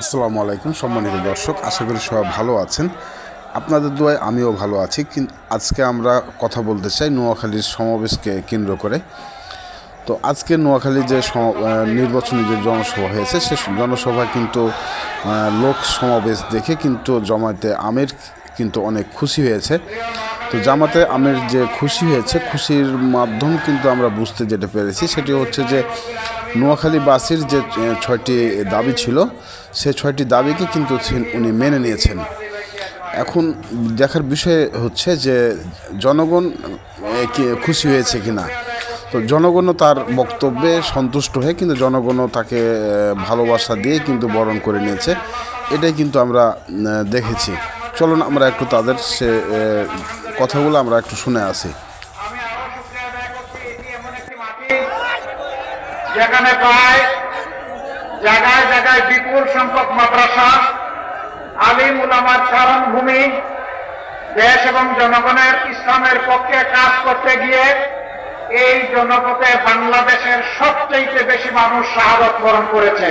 আসসালামু আলাইকুম সম্মানিত দর্শক, আশা করি সবাই ভালো আছেন। আপনাদের দোয়ায় আমিও ভালো আছি। কিন্তু আজকে আমরা কথা বলতে চাই নোয়াখালীর সমাবেশকে কেন্দ্র করে। তো আজকে নোয়াখালীর যে নির্বাচনী যে জনসভা হয়েছে, সে জনসভায় কিন্তু লোক সমাবেশ দেখে কিন্তু জামায়াতে আমির কিন্তু অনেক খুশি হয়েছে। তো জামাতে আমির যে খুশি হয়েছে, খুশির মাধ্যম কিন্তু আমরা বুঝতে যেতে পেরেছি, সেটি হচ্ছে যে নোয়াখালীবাসীর যে 6টি দাবি ছিল, সে 6টি দাবিকে কিন্তু উনি মেনে নিয়েছেন। এখন দেখার বিষয় হচ্ছে যে জনগণ খুশি হয়েছে কিনা। তো জনগণও তার বক্তব্যে সন্তুষ্ট হয়ে কিন্তু জনগণও তাকে ভালোবাসা দিয়ে কিন্তু বরণ করে নিয়েছে। এটাই কিন্তু আমরা দেখেছি। চলুন আমরা একটু তাদের সে কথাগুলো আমরা একটু শুনে আসি। যেখানে প্রায় জায়গায় জায়গায় বিপুল সংখ্যক মাদ্রাসা, আলিম উলামার চারণভূমি, দেশ এবং জনগণের ইসলামের পক্ষে কাজ করতে গিয়ে এই জনপথে বাংলাদেশের সবচেয়ে বেশি মানুষ শাহাদত বরণ করেছে।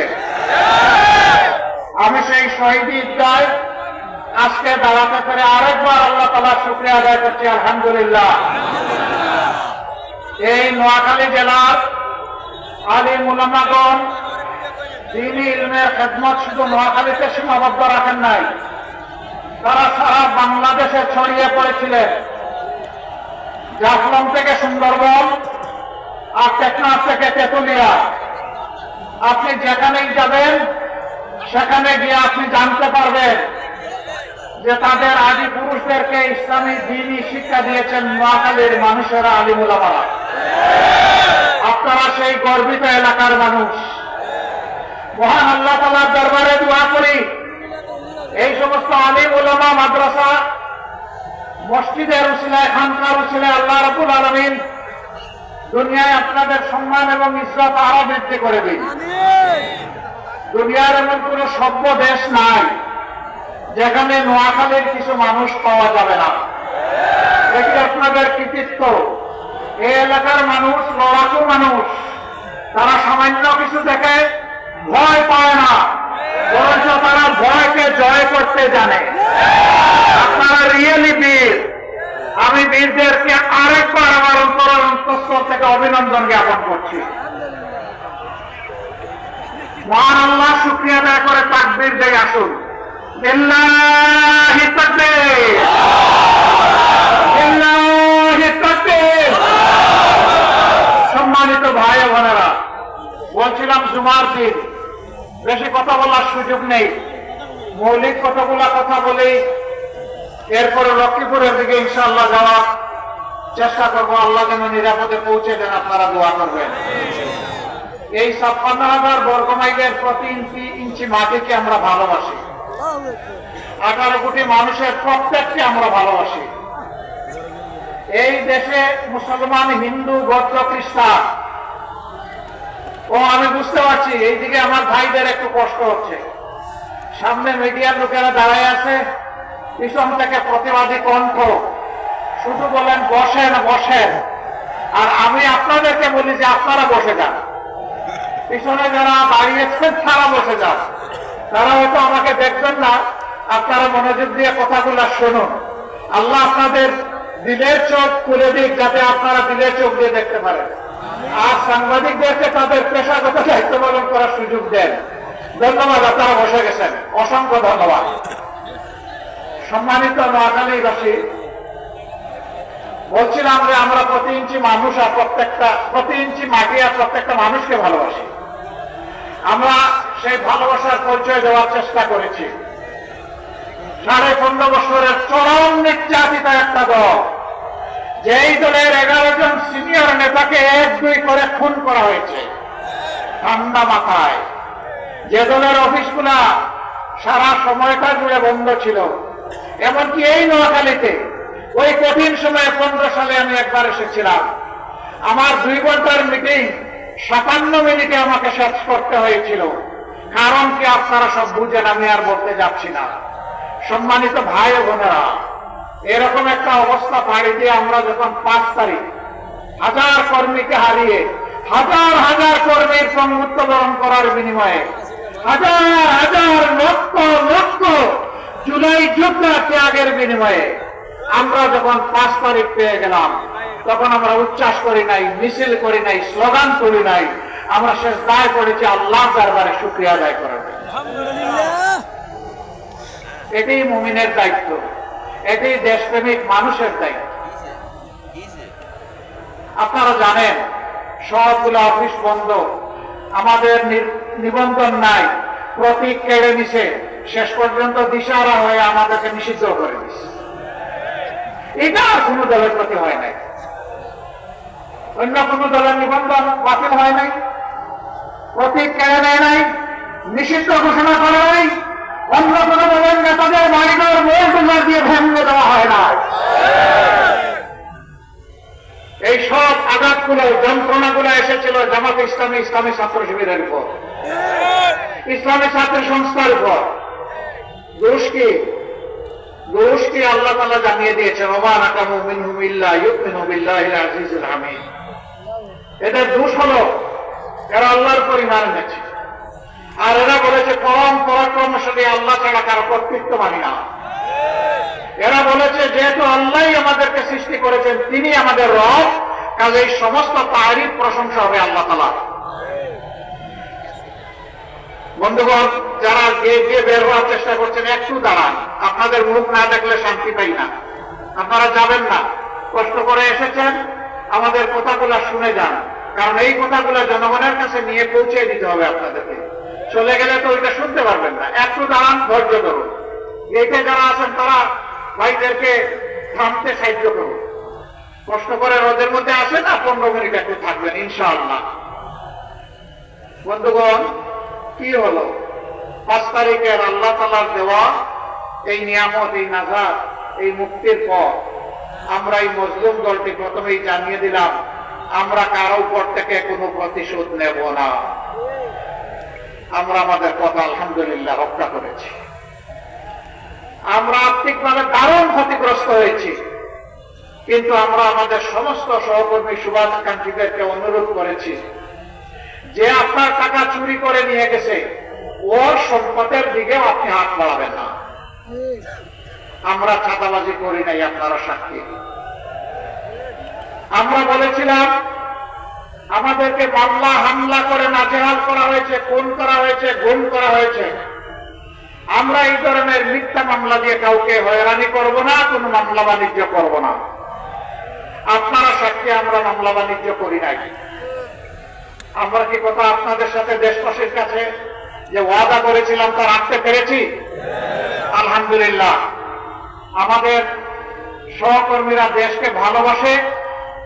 আমি সেই শহীদি ঈদগায় আজকে দাঁড়াতে পেরে আরেকবার আল্লাহ তাআলার শুকরিয়া আদায় করছি, আলহামদুলিল্লাহ। এই নোয়াখালী জেলার আলিম উলামাগণ দ্বীনি ইলমের খেদমত শুধু নোয়াখালীতে সীমাবদ্ধ রাখেন নাই, তারা সারা বাংলাদেশে ছড়িয়ে পড়েছিলেন। জাফলং থেকে সুন্দরবন আর টেকনাফ থেকে তেতুলিয়া, আপনি যেখানেই যাবেন সেখানে গিয়ে আপনি জানতে পারবেন যে তাদের আদি পুরুষদেরকে ইসলামী দ্বীনি শিক্ষা দিয়েছেন নোয়াখালীর মানুষেরা, আলিম উলামারা। আপনারা সেই গর্বিত এলাকার মানুষ। মহান আল্লাহ তাআলার দরবারে দোয়া করি, এই সমস্ত আলিম উলামা, মাদ্রাসা, মসজিদের উসিলায়, খানকার উসিলায় আল্লাহ রাব্বুল আলামিন দুনিয়ায় আপনাদের সম্মান এবং ইজ্জত আরো বৃদ্ধি করে দিন। দুনিয়ার এমন কোন সভ্য দেশ নাই যেখানে নোয়াখালীর কিছু মানুষ পাওয়া যাবে না। এটি আপনাদের কৃতিত্ব। এই এলাকার মানুষ লড়াকু মানুষ, তারা সামান্য কিছু দেখে ভয় পায় না, বরঞ্চ তারা ভয়কে জয় করতে জানে। আপনারা রিয়েলি বীর। আমি বীরদেরকে আরেকবার আমার অন্তঃস্থল থেকে অভিনন্দন জ্ঞাপন করছি। মহান আল্লাহ শুকরিয়া আদায় করে তাকবীর দেয় আসুন। লিল্লাহি তাকবীর, লিল্লাহি তাকবীর। সম্মানিত ভাই ও বোনেরা, বলছিলাম জুমার দিন বেশি কথা বলার সুযোগ নেই, মৌলিক কতগুলা কথা বলি, এরপরে লক্ষ্মীপুরের দিকে ইনশাআল্লাহ যাওয়ার চেষ্টা করবো। আল্লাহ যেন নিরাপদে পৌঁছে দেন, আপনারা দোয়া করবেন। এই 56,000 বর্গমাইলের প্রতি ইঞ্চি মাটিকে আমরা ভালোবাসি। 18 কোটি মানুষের প্রত্যেককে আমরা ভালোবাসি। এই দেশে মুসলমান, হিন্দু, বৌদ্ধ, খ্রিস্টান, ও আমি বুঝতে পারছি এইদিকে আমার ভাইদের একটু কষ্ট হচ্ছে। সামনে মিডিয়ার লোকেরা দাঁড়ায় আছে, পিছন থেকে প্রতিবাদী কণ্ঠ শুধু বলেন বসেন বসেন। আর আমি আপনাদেরকে বলি যে আপনারা বসে যান। পিছনে যারা দাঁড়িয়েছেন তারা বসে যান। তারা হয়তো আমাকে দেখবেন না, আপনারা মনোযোগ দিয়ে কথাগুলো শুনুন। আল্লাহ আপনাদের দিলের চোখ খুলে দিক, যাতে আপনারা দিলের চোখ দিয়ে দেখতে পারেন। আর সাংবাদিকদেরকে তাদের পেশাগত দায়িত্ব পালন করার সুযোগ দেন। ধন্যবাদ, আপনারা বসে গেছেন, অসংখ্য ধন্যবাদ। সম্মানিত নোয়াখালীবাসী, বলছিলাম যে আমরা প্রতি ইঞ্চি মানুষ আর প্রতি ইঞ্চি মাটি আর প্রত্যেকটা মানুষকে ভালোবাসি। আমরা সেই ভালোবাসার পরিচয় দেওয়ার চেষ্টা করেছি। 15.5 বছরের চরম নির্যাতিত একটা দল, যেই দলের 11 জন সিনিয়র নেতাকে 1-2 করে খুন করা হয়েছে ঠান্ডা মাথায়, যে দলের অফিসগুলা সারা সময়টা জুড়ে বন্ধ ছিল। এমনকি এই নোয়াখালীতে ওই কঠিন সময়ে 15 সালে আমি একবার এসেছিলাম। আমার 2 ঘন্টার মিটিং 57 মিনিটে আমাকে শেষ করতে হয়েছিল। কারণ কি আপনারা সব বুঝেন, আমি আর বলতে যাচ্ছি না। সম্মানিত ভাই ও বোনেরা, এরকম একটা অবস্থা পাড়ি দিয়ে আমরা যখন 5 তারিখ 1000 কর্মীকে হারিয়ে হাজার হাজার কর্মীর পঙ্গুত্ব বরণ করার বিনিময়ে হাজার হাজার লক্ষ লক্ষ জুলাই যোদ্ধা ত্যাগের বিনিময়ে আমরা যখন 5 তারিখ পেয়ে গেলাম, তখন আমরা উচ্ছ্বাস করি নাই, মিছিল করি নাই, স্লোগান করি নাই, আমরা শেষ দায় করেছি আল্লাহ দরবারে শুকরিয়া আদায় করার জন্য। এটাই মুমিনের দায়িত্ব, এটাই দেশপ্রেমিক মানুষের দায়িত্ব। আপনারা জানেন সবগুলো অফিস বন্ধ, আমাদের নিবন্ধন নাই, প্রতীক কেড়ে নিছে, শেষ পর্যন্ত দিশাহারা হয়ে আমাদেরকে নিষিদ্ধ করে দিচ্ছে। এটা আর কোন দলের প্রতি হয় নাই, অন্য কোন দলের নিবন্ধন বাতিল হয় নাই, প্রতীক কেড়ে নেয় নাই, নিষিদ্ধ ঘোষণা করে নাই, অন্য কোন দলের নেতাদের বাড়িঘর মোড় দিয়ে ভেঙে দেওয়া হয় না। এই সব আঘাতগুলো, যন্ত্রণাগুলো এসেছিল জামাত ইসলামী, ইসলামী ছাত্র শিবিরের উপর, ইসলামী ছাত্র সংস্থার উপর। দোষ কি? দোষ কি আল্লাহ তাআলা জানিয়ে দিয়েছেন, ওমা নাকামু মিনহুম ইল্লা ইউমিনু বিল্লাহিল আজিজিল হামিদ। এদের দোষ হলো এরা আল্লাহর উপর ঈমান এনেছে, আর এরা বলেছে পরম পরাক্রমশালী আল্লাহ ছাড়া কারো কর্তৃত্ব মানি না। এরা বলেছে যেহেতু আল্লাহই আমাদেরকে সৃষ্টি করেছেন, তিনি আমাদের রব, কাজে এই সমস্ত তারিফ প্রশংসা হবে আল্লাহ তাআলা। বন্ধুগণ, যারা গিয়ে গিয়ে বের হওয়ার চেষ্টা করছেন, একটু দাঁড়ান, আপনাদের মুখ না দেখলে শান্তি পাই না। আপনারা যাবেন না, কষ্ট করে এসেছেন, আমাদের কথাগুলো শুনে যান, কারণ এই কথাগুলো জনগণের কাছে নিয়ে পৌঁছে দিতে হবে আপনাদেরকে। চলে গেলে তো ওইটা শুনতে পারবেন না। একটু দাঁড়ান, ধৈর্য ধরুন। এইটা যারা আছেন তারা ভাইদেরকে থামতে সাহায্য করুন। কষ্ট করে রোদের মধ্যে আসেন না, 15 মিনিট একটু থাকবেন ইনশাআল্লাহ। বন্ধুগণ, কি হলো 5 তারিখের আল্লাহ তাআলার দেওয়া এই নিয়ামত, এই নাজাত, এই মুক্তির পর আমরা এই মজলুম দলটি প্রথমেই জানিয়ে দিলাম, আমরা কারো উপর থেকে কোনো প্রতিশোধ নেব না। আমরা আমাদের কথা আলহামদুলিল্লাহ রক্ষা করেছি। আমরা আর্থিকভাবে দারুণ ক্ষতিগ্রস্ত হয়েছি, কিন্তু আমরা আমাদের সমস্ত সহকর্মী শুভাকাঙ্ক্ষীদেরকে অনুরোধ করেছি যে আপনার টাকা চুরি করে নিয়ে গেছে, ওর সম্পদের দিকেও আপনি হাত বাড়াবেন না। আমরা চাঁদাবাজি করি নাই, আপনারা সাক্ষী। আমরা বলেছিলাম আমাদেরকে মামলা হামলা করে নাজেহাল করা হয়েছে, খুন করা হয়েছে, গুম করা হয়েছে। আমরা এই ধরনের মিথ্যা মামলা দিয়ে কাউকে হয়রানি করব না, কোনো মামলা বাণিজ্য করব না। আপনারা সাক্ষী, আমরা মামলা বাণিজ্য করি নাই। আমরা কি কথা আপনাদের সাথে দেশবাসীর কাছে যে ওয়াদা করেছিলাম তা রাখতে পেরেছি? আলহামদুলিল্লাহ। আমাদের সহকর্মীরা দেশকে ভালোবাসে,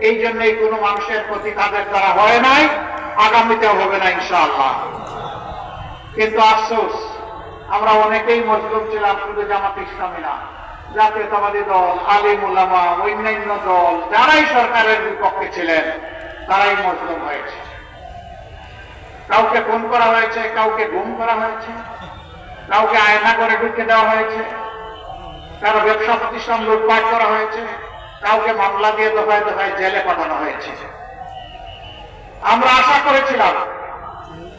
এই জন্যই কোনো মানুষের প্রতি তাদের দ্বারা হয় নাই, আগামীতেও হবে না ইনশাআল্লাহ। কিন্তু আফসোস, আমরা অনেকেই মজলুম ছিলাম, শুধু জামাত ইসলামী না, জাতীয়তাবাদী দল, আলিম উলামা, অন্যান্য দল, যারাই সরকারের বিপক্ষে ছিলেন তারাই মজলুম হয়েছে। কাউকে খুন করা হয়েছে, কাউকে গুম করা হয়েছে, কাউকে আয়না করে ঢুকে দেওয়া হয়েছে, কারো ব্যবসা প্রতিষ্ঠান লুটপাট করা হয়েছে, কাউকে মামলা দিয়ে দফায় দফায় জেলে পাঠানো হয়েছে। আমরা আশা করেছিলাম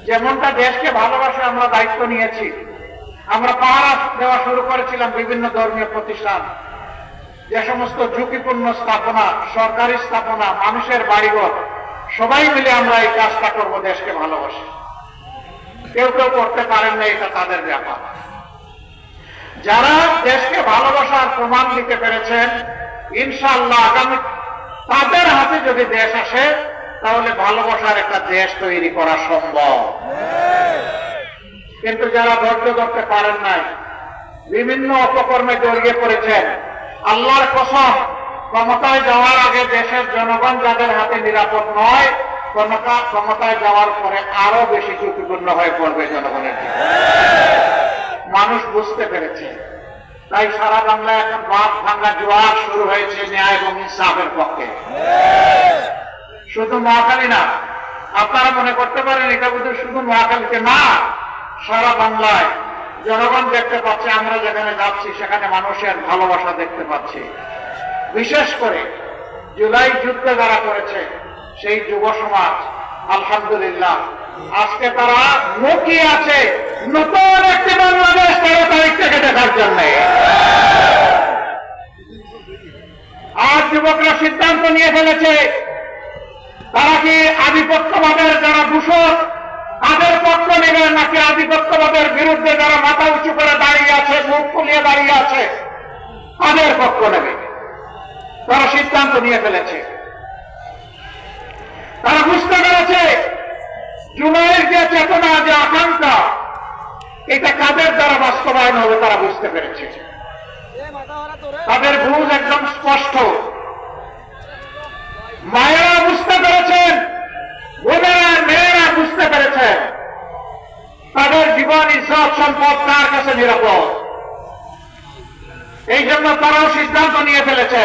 যেমনটা দেশকে ভালোবাসে আমরা দায়িত্ব নিয়েছি, আমরা পাহারা দেওয়া শুরু করেছিলাম বিভিন্ন ধর্মীয় প্রতিষ্ঠান, যে সমস্ত ঝুঁকিপূর্ণ স্থাপনা, সরকারি স্থাপনা, মানুষের বাড়িঘর, সবাই মিলে আমরা এই কাজটা করব দেশকে ভালোবাসে। কেউ কেউ করতে পারেন না, এটা তাদের ব্যাপার। যারা দেশকে ভালোবাসার প্রমাণ দিতে পেরেছেন, ইনশাআল্লাহ আগামী তাদের হাতে যদি দেশ আসে, তাহলে ভালোবাসার একটা দেশ তৈরি করা সম্ভব। কিন্তু যারা ধৈর্য ধরতে পারেন নাই, বিভিন্ন অপকর্মে জড়িয়ে পড়েছেন, আল্লাহর কসম, ক্ষমতায় যাওয়ার আগে দেশের জনগণ যাদের হাতে নিরাপদ নয়, ক্ষমতায় যাওয়ার পরে আরো বেশি ঝুঁকিপূর্ণ হয়ে পড়বে জনগণের জন্য। মানুষ বুঝতে পেরেছে, তাই সারা বাংলায় এখন বাদ ভাঙা জোয়ার শুরু হয়েছে ন্যায় এবং ইনসাফের পক্ষে। শুধু নোয়াখালী না, আপনারা মনে করতে পারেন এটা বোধহয় শুধু নোয়াখালীতে না, সারা বাংলায় জনগণ দেখতে পাচ্ছে, আমরা যেখানে যাচ্ছি সেখানে মানুষের ভালোবাসা দেখতে পাচ্ছি। বিশেষ করে জুলাই যুদ্ধে যারা করেছে সেই যুব সমাজ, আলহামদুলিল্লাহ, আজকে তারা মুখিয়ে আছে নতুন একটি বাংলাদেশ 13 তারিখ থেকে দেখার জন্য আজ যুবকরা সিদ্ধান্ত নিয়ে ফেলেছে তারা কি আধিপত্যবাদের যারা দূষক তাদের পক্ষ নেবে নাকি আধিপত্যবাদের বিরুদ্ধে যারা মাথা উঁচু করে দাঁড়িয়ে আছে, মুখ ফুলিয়ে দাঁড়িয়ে আছে তাদের পক্ষ নেবে। তারা সিদ্ধান্ত নিয়ে ফেলেছে। তারা বুঝতে পেরেছে জুলাইয়ের যে চেতনা, যে আকাঙ্ক্ষা, এটা কাদের দ্বারা বাস্তবায়ন হবে তারা বুঝতে পেরেছে। তাদের বুঝ একদম স্পষ্ট। মায়েরা বুঝতে পেরেছেন, বোনেরা মেয়েরা বুঝতে পেরেছেন তাদের জীবন, ইজ্জত, সম্পদ কার কাছে নিরাপদ। এই জন্য তারাও সিদ্ধান্ত নিয়ে ফেলেছে।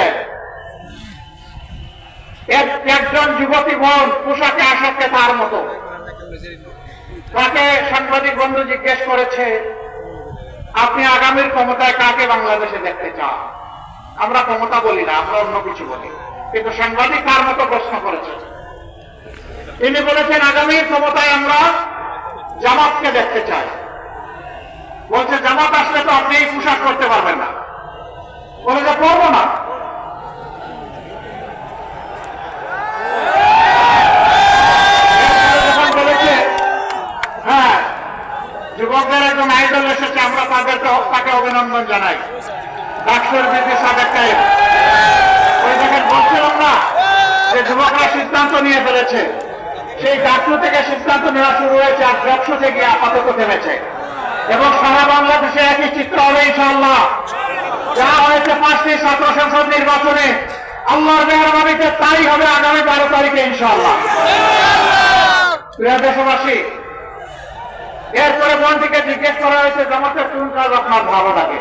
একজন যুবতী বোন পোশাকে আসক্তে তার মতো, তাকে সাংবাদিক বন্ধু জিজ্ঞেস করেছে আপনি আগামীর ক্ষমতায় কাকে বাংলাদেশে দেখতে চান? আমরা ক্ষমতা বলি না, আমরা অন্য কিছু বলি, কিন্তু সাংবাদিক তার মতো প্রশ্ন করেছে। তিনি বলেছেন আগামীর ক্ষমতায় আমরা জামাতকে দেখতে চাই। বলছে জামাত আসলে তো আপনি এই পোশাক করতে পারবেন না। বলে যে করবো না। বলেছে হ্যাঁ, যুবকদের একজন আইডল এসেছে, আমরা তাকে অভিনন্দন জানাই, ডাক্তার বিপি সাদেক সাহেব। ওই দেখেন বলছিলাম না যে যুবকরা সিদ্ধান্ত নিয়ে ফেলেছে, সেই ডাক্তার থেকে সিদ্ধান্ত নেওয়া শুরু হয়েছে আর ব্যবসা থেকে আপাতত থেমেছে। এবং সারা বাংলাদেশে একই চিত্র হবে ইনশাআল্লাহ। যা হয়েছে 5টি ছাত্র সংসদ নির্বাচনে, আল্লাহর মেহরবানিতে তাই হবে আগামী 12 তারিখে ইনশাআল্লাহ। প্রিয় দেশবাসী, এরপরে বোনটিকে জিজ্ঞেস করা হয়েছে জামাতের কোন কাজ আপনার ভালো লাগে?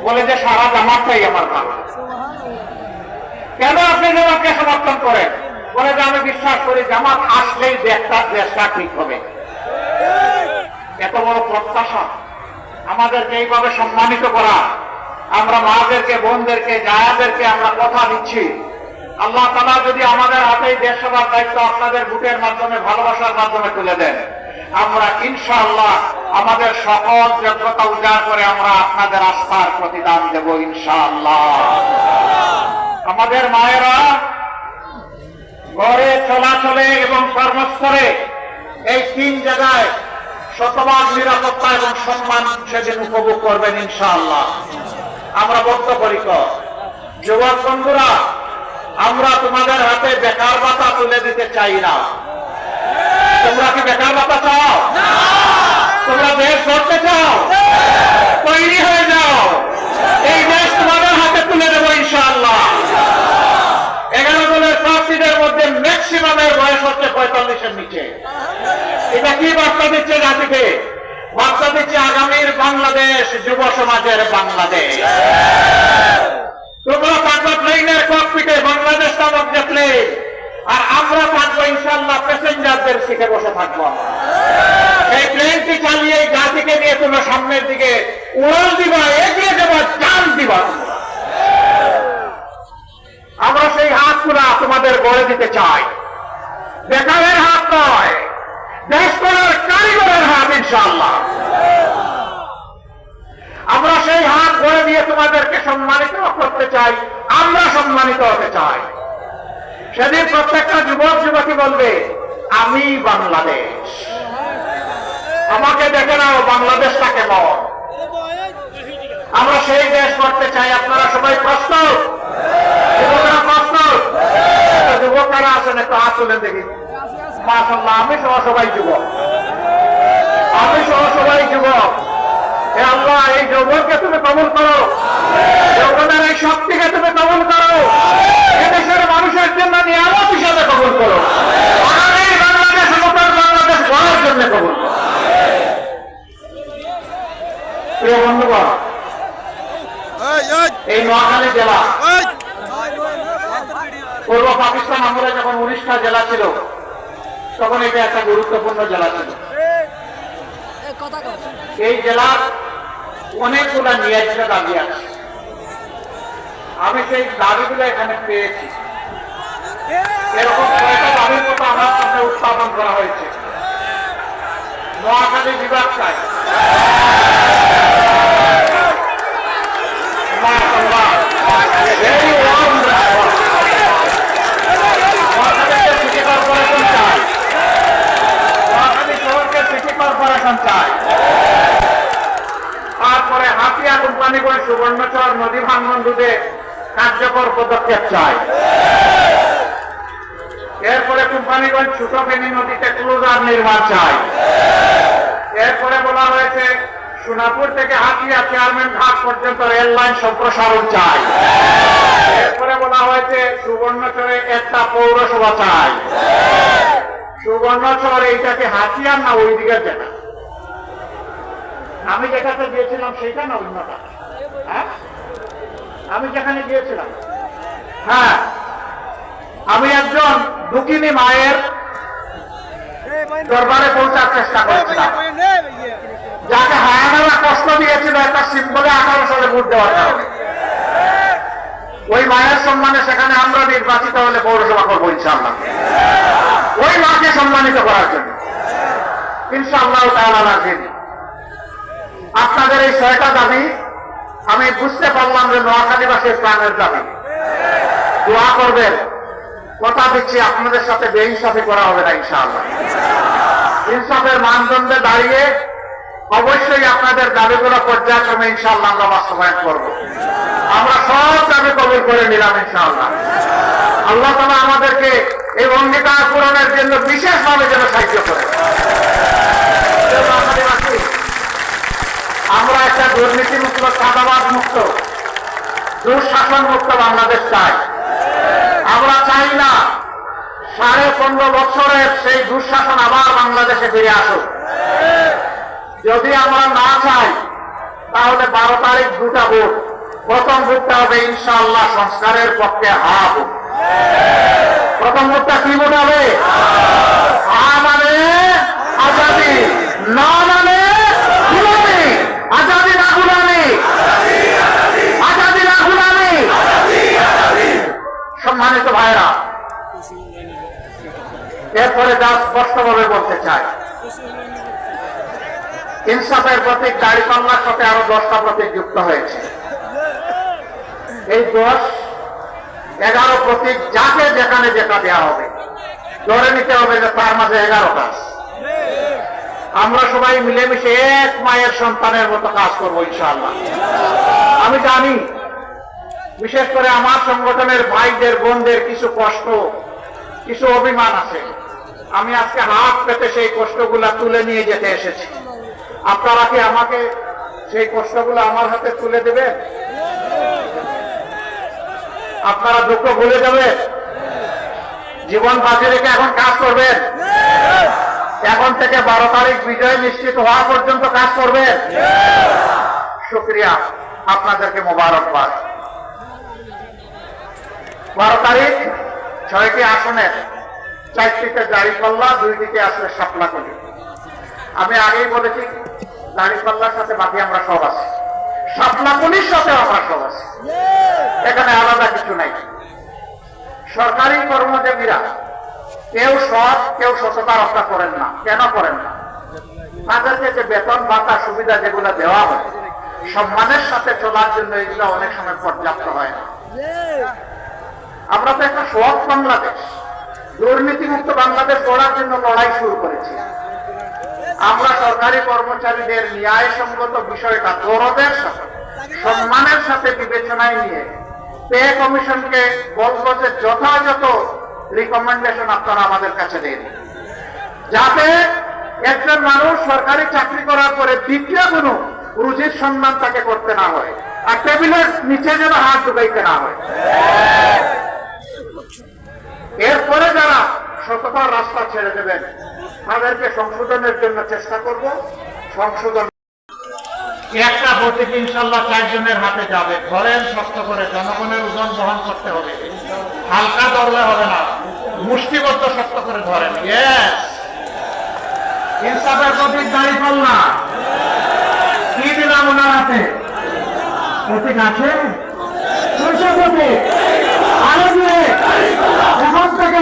বলে যে সারা জামাতটাই আমার ভালো। কেন আপনি জামাতকে সমর্থন করেন? বলে যে আমি বিশ্বাস করি জামাত আসলেই দেশটা ঠিক হবে। এত বড় প্রত্যাশা, আমাদেরকে এইভাবে সম্মানিত করা, আমরা মাদেরকে, বোনদেরকে, জায়াদেরকে আমরা কথা দিচ্ছি আল্লাহ তাআলা যদি আমাদের হাতেই দেশ সেবার দায়িত্ব আপনাদের ভোটের মাধ্যমে, ভালোবাসার মাধ্যমে তুলে দেন, আমরা ইনশাআল্লাহ আমাদের সকল যোগ্যতা উজাড় করে আমরা আপনাদের আস্থার প্রতিদান দেব ইনশাআল্লাহ। আমাদের মায়েরা ঘরে, চলাচলে এবং কর্মস্থলে এই 3 জায়গায় শতভাগ নিরাপত্তা এবং সম্মান সেদিন উপভোগ করবেন ইনশাআল্লাহ। আমরা বদ্ধপরিকর। যুবক বন্ধুরা, আমরা তোমাদের হাতে বেকার ভাতা তুলে দিতে চাই না। তোমরা কি বেকার ভাতা চাও? তোমরা দেশ গড়তে চাও? তৈরি হয়ে যাও, এই দেশ তোমাদের হাতে তুলে দেবো ইনশাআল্লাহ। 11 দলের প্রার্থীদের মধ্যে ম্যাক্সিমামের বয়স হচ্ছে 45-এর নিচে। এটা কি বার্তা দিচ্ছে জাতিকে? বার্তা দিচ্ছে আগামীর বাংলাদেশ যুব সমাজের বাংলাদেশ। তোমরা থাকবে প্লেনের ককপিটে, বাংলাদেশ নামক যে প্লেন, আর আমরা থাকবো ইনশাআল্লাহ প্যাসেঞ্জারদের সিটে বসে থাকবো। এই প্লেনটি চালিয়ে জাতিকে নিয়ে তোমরা সামনের দিকে উড়াল দিবা, এগিয়ে যাবা, জান দিবা। আমরা সেই হাতগুলা তোমাদের গড়ে দিতে চাই। বেকারের হাত নয়, দেশ করার কারিগরের হাত ইনশাআল্লাহ। আমরা সেই হাত গড়ে দিয়ে তোমাদেরকে সম্মানিত করতে চাই, আমরা সম্মানিত হতে চাই। সেদিন প্রত্যেকটা যুবক যুবতী বলবে আমি বাংলাদেশ। আমাকে দেখে নাও বাংলাদেশটা কেমন। আমরা সেই দেশ করতে চাই। আপনারা সবাই প্রস্তুত? যুবকরা প্রস্তুত? যুবকরা আছেন একটু হাত তুলে দেখি। মাশাআল্লাহ, আমি সহ সবাই যুবক, আমি সহ সবাই যুবক। হে আল্লাহ, এই যৌবনকে তুমি কবুল করো, যৌবনের এই শক্তিকে তুমি কবুল করো, এদেশের মানুষের জন্য নিয়ামত হিসাবে কবুল করো, আগামী বাংলাদেশ নতুন বাংলাদেশ গড়ার জন্য কবুল করো। প্রিয় বন্ধুগণ, এই নোয়াখালী জেলা পূর্ব পাকিস্তান আমলে যখন 19টা জেলা ছিল, তখন এটা একটা গুরুত্বপূর্ণ জেলা ছিল। এই জেলার অনেকগুলা ন্যায্য দাবি আছে। আমি সেই দাবিগুলো এখানে পেয়েছি। এরকম কয়েকটা দাবির মতো আমার সামনে উত্থাপন করা হয়েছে। নোয়াখালী বিভাগ চাই, কোম্পানিগঞ্জ সুবর্ণচর নদী ভাঙ্গন রোধে কার্যকর পদক্ষেপ চাই। এরপরে কোম্পানিগঞ্জ ছোট ফেনী নদীতে ক্লোজার নির্মাণ চাই। এরপরে বলা হয়েছে সোনাপুর থেকে হাতিয়া চেয়ারম্যান ঘাট পর্যন্ত রেল লাইন সম্প্রসারণ চাই। এরপরে বলা হয়েছে সুবর্ণচরে একটা পৌরসভা চাই। সুবর্ণচর এইটাকে হাতিয়ার না ওই দিকের জায়গা? আমি যেটাতে গিয়েছিলাম সেটা না অন্যটা? হ্যাঁ, আমি যেখানে গিয়েছিলাম, হ্যাঁ, আমি একজন দুঃখিনী মায়ের দরবারে পৌঁছার চেষ্টা করেছিলাম, যাকে হায়ানারা কষ্ট দিয়েছিল একটা সিম্বলে 18 সালে ভোট দেওয়ার কারণে। ওই মায়ের সম্মানে সেখানে আমরা নির্বাচিত হলে পৌরসভা করবো ইনশাআল্লাহ, ওই মাকে সম্মানিত করার জন্য ইনশাআল্লাহ তাআলা রাজি। আপনাদের এই 6টা দাবি আমি বুঝতে পারলাম যে নোয়াখালীবাসীর প্রাণের দাবি। দোয়া করবেন, কথা দিচ্ছি আপনাদের সাথে বেইনসাফি করা হবে না ইনশাআল্লাহ। ইনসাফের মানদণ্ডে দাঁড়িয়ে অবশ্যই আপনাদের দাবিগুলো পর্যায়ক্রমে ইনশাআল্লাহ আমরা বাস্তবায়ন করব। আমরা সব দাবি কবুল করে নিলাম ইনশাআল্লাহ। আল্লাহ তাআলা আমাদেরকে এই অঙ্গীকার পূরণের জন্য বিশেষভাবে যেন সাহায্য করে। আমরা একটা দুর্নীতি মুক্ত, চাঁদাবাজ মুক্ত, দুঃশাসন মুক্ত বাংলাদেশ চাই। আমরা চাই না 15.5 বছরের সেই দুঃশাসন আবার বাংলাদেশে ফিরে আসুক। যদি আমরা না চাই তাহলে 12 তারিখ 2টা ভোট, প্রথম ভোটটা হবে ইনশাআল্লাহ সংস্কারের পক্ষে হা ভোট। প্রথম ভোটটা কি ভোট হবে? হা মানে আজাদি, না মানে গুলামি। আজাদি না গুলামি, আজাদি না গুলামি। সম্মানিত ভাইরা, এরপরে যা স্পষ্টভাবে বলতে চাই, ইনসাফের প্রতীক দাঁড়িপাল্লার সাথে আরো 10টা প্রতীক যুক্ত হয়েছে। এই 10-11 প্রতীক যাকে যেখানে যেটা দেওয়া হবে ধরে নিতে হবে যে তার মাঝে 11টা। আমরা সবাই মিলেমিশে এক মায়ের সন্তানের মতো কাজ করবো ইনশাআল্লাহ। আমি জানি বিশেষ করে আমার সংগঠনের ভাইদের বোনদের কিছু কষ্ট, কিছু অভিমান আছে। আমি আজকে হাত পেতে সেই কষ্টগুলা তুলে নিয়ে যেতে এসেছি। আপনারা কি আমাকে সেই কষ্টগুলো আমার হাতে তুলে দেবেন? আপনারা দুঃখ ভুলে যাবেন, জীবন বাজি রেখে এখন কাজ করবেন। এখন থেকে 12 তারিখ বিজয় নিশ্চিত হওয়া পর্যন্ত কাজ করবেন। শুকরিয়া, আপনাদেরকে মোবারকবাদ। 12 তারিখ 6টি আসনের 4টিতে দাঁড়িপাল্লা, 2টিতে আসলে শাপলাকলি। আমি আগেই বলেছি দাঁড়িপাল্লার সাথে বাকি আমরা সব আছি, শাপলাকলির সাথে আমরা সব আছি, এখানে আলাদা কিছু নাই। সরকারি কর্মজীবীরা কেউ সৎ, কেউ সততা রক্ষা করেন না। কেন করেন না? তাদেরকে যে বেতন ভাতা সুবিধা যেগুলো দেওয়া হয় সম্মানের সাথে চলার জন্য এগুলো অনেক সময় পর্যাপ্ত হয় না। আমরা তো একটা সৎ বাংলাদেশ, দুর্নীতিমুক্ত বাংলাদেশ গড়ার জন্য লড়াই শুরু করেছি। আমরা সরকারি কর্মচারীদের ন্যায়সঙ্গত বিষয়টা দরদের সাথে, সম্মানের সাথে বিবেচনায় নিয়ে পে কমিশনকে বলবো যে যথাযথ রিকমেন্ডেশন আপনারা আমাদের কাছে দিন, যাতে একজন মানুষ সরকারি চাকরি করার পরে দ্বিতীয় কোনো রুজির সন্ধান তাকে করতে না হয়, আর টেবিলের নিচে যেন হাত ঢুকাইতে না হয়। এরপরে যারা সততার রাস্তা ছেড়ে দেবেন তাদেরকে সংশোধনের জন্য চেষ্টা করব। সংশোধন একটা প্রতীক ইনশাল্লাহ 4 জনের হাতে যাবে। ধরেন শক্ত করে, জনগণের ওজন বহন করতে হবে, হালকা ধরলে হবে না, মুষ্টিবদ্ধ শক্ত করে ধরেন। ইনসাফের প্রতীক দাঁড়িপাল্লা। কি দিলাম ওনার হাতে? প্রতীক আছে, প্রতীক আরো দিয়ে এখন থেকে